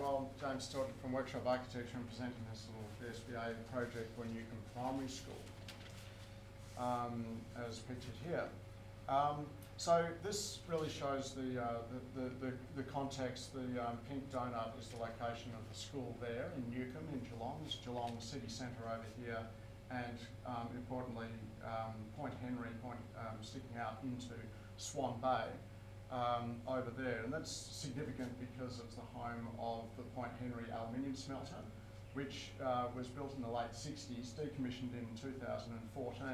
Well, James Stewart from Workshop Architecture and presenting this little SBA project for Newcomb Primary School, as pictured here. So this really shows the context. The pink donut is the location of the school there in Newcomb in Geelong. It's Geelong city centre over here, and importantly, Point Henry sticking out into Swan Bay over there, and that's significant because it's the home of the Point Henry aluminium smelter, which was built in the late 60s, decommissioned in 2014.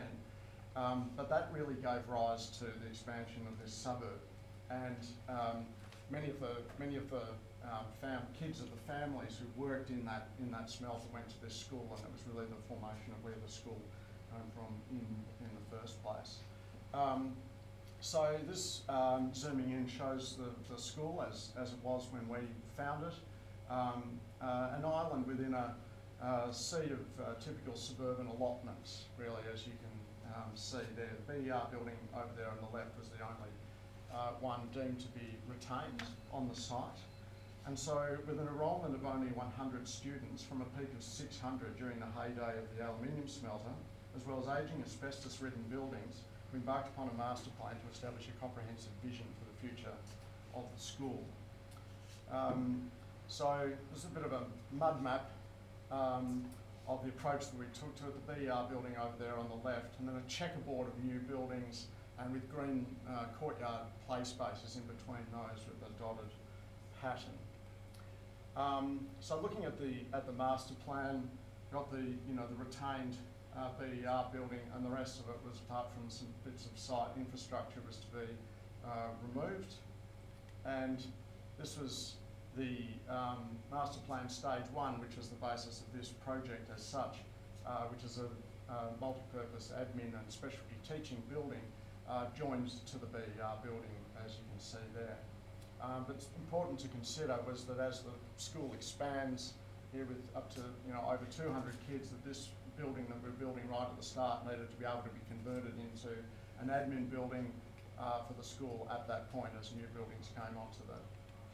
But that really gave rise to the expansion of this suburb, and many of the kids of the families who worked in that smelter went to this school, and it was really the formation of where the school came from in the first place. So this zooming in shows the school as it was when we found it, an island within a sea of typical suburban allotments, really, as you can see there. The BER building over there on the left was the only one deemed to be retained on the site. And so with an enrolment of only 100 students from a peak of 600 during the heyday of the aluminium smelter, as well as ageing asbestos-ridden buildings, we embarked upon a master plan to establish a comprehensive vision for the future of the school. So this is a bit of a mud map of the approach that we took to it, the BER building over there on the left, and then a checkerboard of new buildings, and with green courtyard play spaces in between those with a dotted pattern. So looking at the master plan, got the retained BER building, and the rest of it was, apart from some bits of site infrastructure, was to be removed. And this was the master plan stage 1, which is the basis of this project as such, which is a multi-purpose admin and specialty teaching building joined to the BER building, as you can see there. But it's important to consider was that as the school expands here with up to over 200 kids, that this building that we're building right at the start needed to be able to be converted into an admin building for the school at that point as new buildings came onto the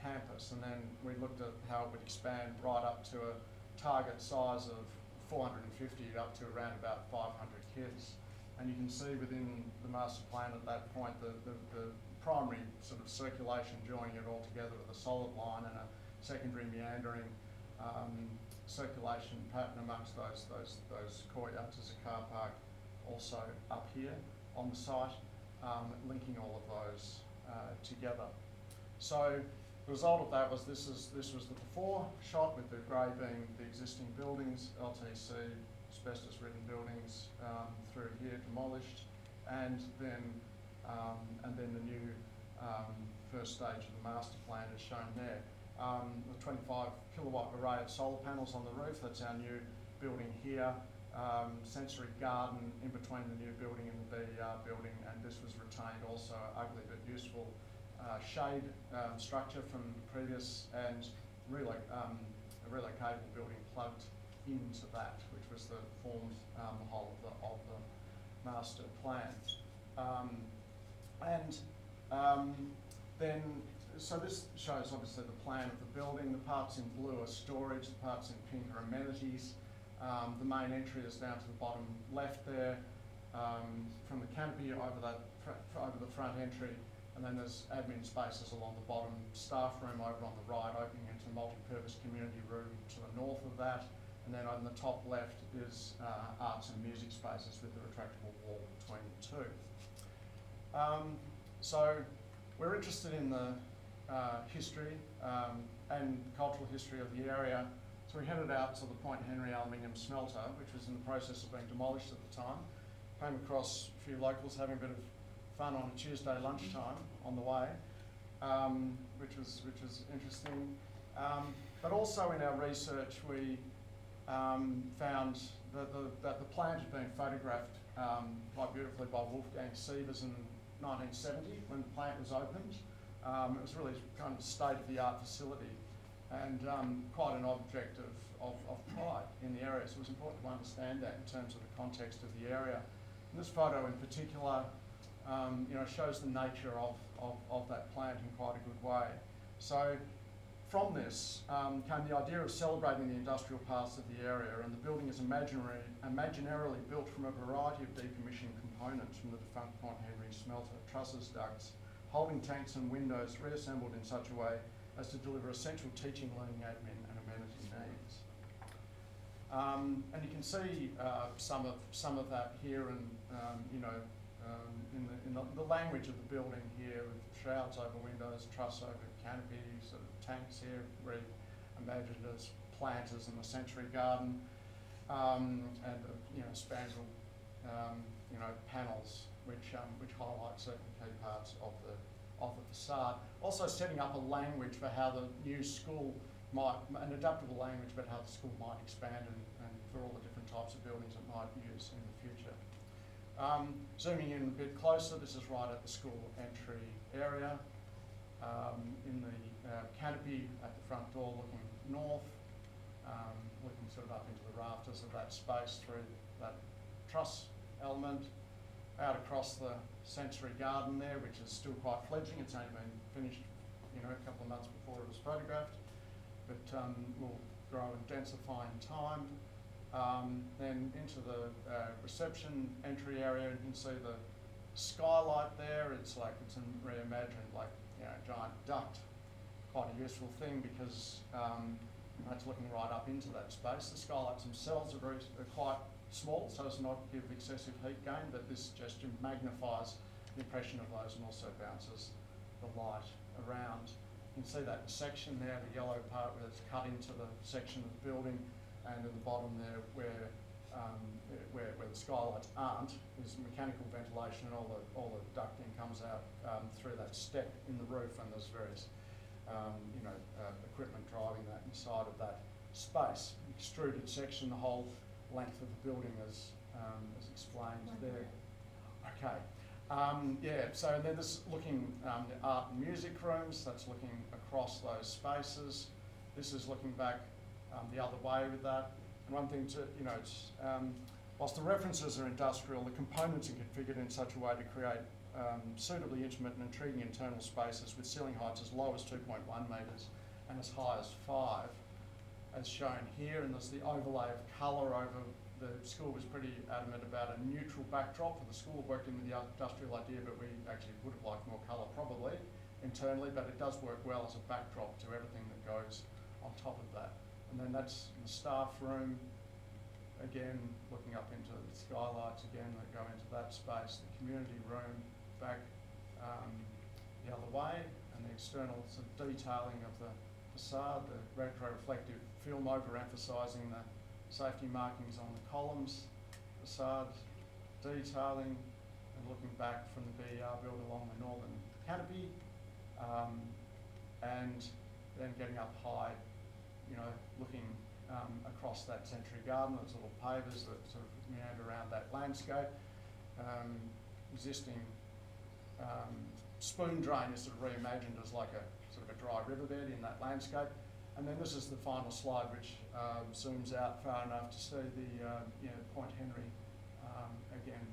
campus. And then we looked at how it would expand right up to a target size of 450 up to around about 500 kids. And you can see within the master plan at that point the primary sort of circulation joining it all together with a solid line and a secondary meandering circulation pattern amongst those courtyards. As a car park also up here on the site, linking all of those together. So the result of that was this was the before shot, with the grey being the existing buildings, LTC, asbestos-ridden buildings through here demolished, and then the new first stage of the master plan is shown there. The 25 kilowatt array of solar panels on the roof, that's our new building here. Sensory garden in between the new building and the BER building, and this was retained also, ugly but useful shade structure from the previous, and a relocatable building plugged into that, which was formed the whole of the master plan. So this shows obviously the plan of the building. The parts in blue are storage, the parts in pink are amenities. The main entry is down to the bottom left there, from the canopy over the front entry, and then there's admin spaces along the bottom, staff room over on the right, opening into a multi-purpose community room to the north of that, and then on the top left is arts and music spaces with the retractable wall between the two. So we're interested in the history and cultural history of the area. So we headed out to the Point Henry aluminium smelter, which was in the process of being demolished at the time. Came across a few locals having a bit of fun on a Tuesday lunchtime on the way, which was interesting. But also in our research, we found that the plant had been photographed quite beautifully by Wolfgang Sievers in 1970 when the plant was opened. It was really kind of a state-of-the-art facility, and quite an object of pride in the area. So it was important to understand that in terms of the context of the area. And this photo in particular shows the nature of that plant in quite a good way. So from this came the idea of celebrating the industrial past of the area, and the building is imaginarily built from a variety of decommissioned components from the defunct Port Henry smelter, trusses, ducts, holding tanks and windows reassembled in such a way as to deliver essential teaching, learning, admin and amenity needs. And you can see some of that here, and in the language of the building here, with shrouds over windows, truss over canopy, sort of tanks here reimagined as planters in the Century Garden, and spandrel panels which highlight certain key parts of the facade. Also setting up a language for how the new school an adaptable language about how the school might expand and for all the different types of buildings it might use in the future. Zooming in a bit closer, this is right at the school entry area. In the canopy at the front door looking north, looking sort of up into the rafters of that space through that truss element, out across the Sensory Garden there, which is still quite fledgling. It's only been finished a couple of months before it was photographed, but will grow and densify in time. Then into the reception entry area, you can see the skylight there. It's reimagined like giant duct. Quite a useful thing because it's looking right up into that space. The skylights themselves are quite small, so as not to give excessive heat gain, but this gesture magnifies the impression of those and also bounces the light around. You can see that section there, the yellow part where it's cut into the section of the building, and at the bottom there where the skylights aren't is mechanical ventilation, and all the ducting comes out through that step in the roof, and there's various equipment driving that inside of that space. Extruded section, the whole length of the building as explained there. Okay. So then this looking the art and music rooms, that's looking across those spaces. This is looking back the other way with that. And one thing whilst the references are industrial, the components are configured in such a way to create suitably intimate and intriguing internal spaces with ceiling heights as low as 2.1 metres and as high as 5, as shown here. And there's the overlay of colour over. The school was pretty adamant about a neutral backdrop for the school. Worked in with the industrial idea, but we actually would have liked more colour probably internally, but it does work well as a backdrop to everything that goes on top of that. And then that's the staff room, again looking up into the skylights again that go into that space. The community room back the other way, and the external sort of detailing of the facade, the retro-reflective film over-emphasising the safety markings on the columns, facade detailing, and looking back from the BER build along the northern canopy, and then getting up high, looking across that Century Garden. Those little pavers that sort of meander around that landscape. Existing spoon drain is sort of reimagined as like a sort of a dry riverbed in that landscape. And then this is the final slide, which zooms out far enough to see the Point Henry again